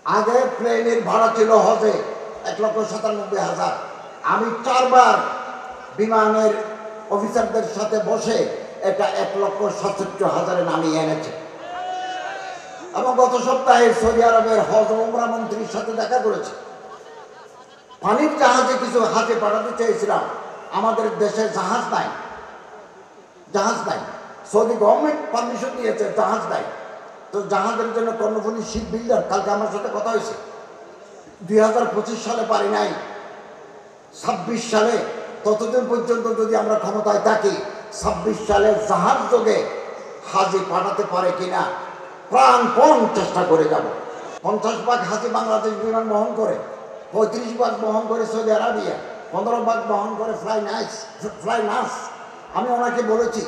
আগে প্লেনের ভাড়া ছিল হজে 1,97,000। আমি 4 বার বিমানের অফিসারদের সাথে বসে এটা 1,67,000 নামিয়ে এনেছে। এবং গত সপ্তাহে সৌদি আরবের হজ ও উমরা মন্ত্রীর সাথে দেখা করেছে। পানির জাহাজে কিছু হাজে পাঠাতে চেয়েছিলাম, আমাদের দেশে জাহাজ নাই। সৌদি গভর্নমেন্ট পারমিশন দিয়েছে, জাহাজ নাই। তো জাহাজের জন্য কর্ণফুলী শিপ বিল্ডার কালকে আমার সাথে কথা হয়েছে। 2025 সালে পারি নাই, 26 সালে, ততদিন পর্যন্ত যদি আমরা ক্ষমতায় থাকি, 26 সালে জাহাজ যোগে হাজি পাঠাতে পারে কিনা প্রাণপণ চেষ্টা করে যাব। 50 ভাগ হাজি বাংলাদেশ বিমান বহন করে, 35 ভাগ বহন করে সৌদি আরবিয়া, 15 ভাগ বহন করে ফ্লাই নাস। আমি ওনাকে বলেছি,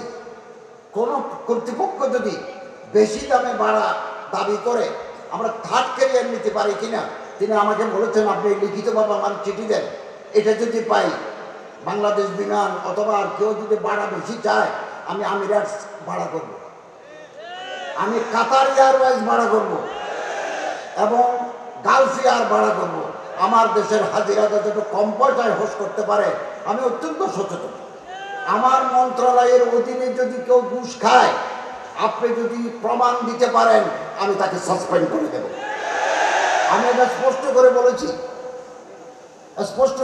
কোন কর্তৃপক্ষ যদি বেশি দামে ভাড়া দাবি করে আমরা থার্ড ক্যারিয়ার নিতে পারি কিনা। তিনি আমাকে বলেছেন, আপনি লিখিতভাবে আমার চিঠি দেন, এটা যদি পাই বাংলাদেশ বিমান অথবা আর কেউ যদি ভাড়া বেশি চায়, আমি আমিরাটস ভাড়া করব, আমি কাতার এয়ারওয়েজ ভাড়া করব এবং গালফ এয়ার ভাড়া করব। আমার দেশের হাজিরা যাতে কম পয়সায় হোস্ট করতে পারে, আমি অত্যন্ত সচেতন। আমার মন্ত্রণালয়ের অধীনে যদি কেউ ঘুষ খায়, আপনি যদি প্রমাণ দিতে পারেন, আমি তাকে সাসপেন্ড করে দেব। আমি এটা স্পষ্ট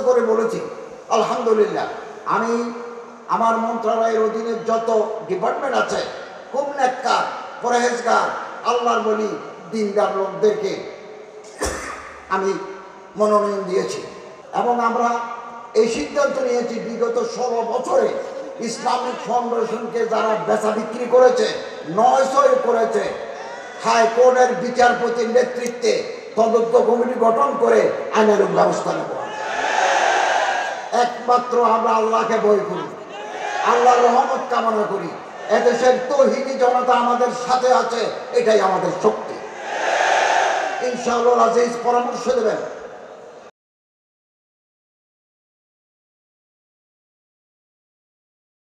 করে বলেছি। আলহামদুলিল্লাহ, আমি আমার মন্ত্রণালয়ের অধীনে যত ডিপার্টমেন্ট আছে, খুব নেককার, পরহেজগার, আল্লাহর বলি, দিনদার লোকদেরকে আমি মনোনয়ন দিয়েছি। এবং আমরা এই সিদ্ধান্ত নিয়েছি, বিগত 16 বছরে ইসলামিক ফাউন্ডেশনকে যারা বেচা বিক্রি করেছে, 900 করেছে, হাইকোর্টের বিচারপতির নেতৃত্বে তদন্ত কমিটি গঠন করে আইনানুগ ব্যবস্থা নেব। একমাত্র আমরা আল্লাহকে ভয় করি, আল্লাহর রহমত কামনা করি। এদেশের তৌহিদি জনতা আমাদের সাথে আছে, এটাই আমাদের শক্তি। ইনশাআল্লাহ আজিজ পরামর্শ দেবেন।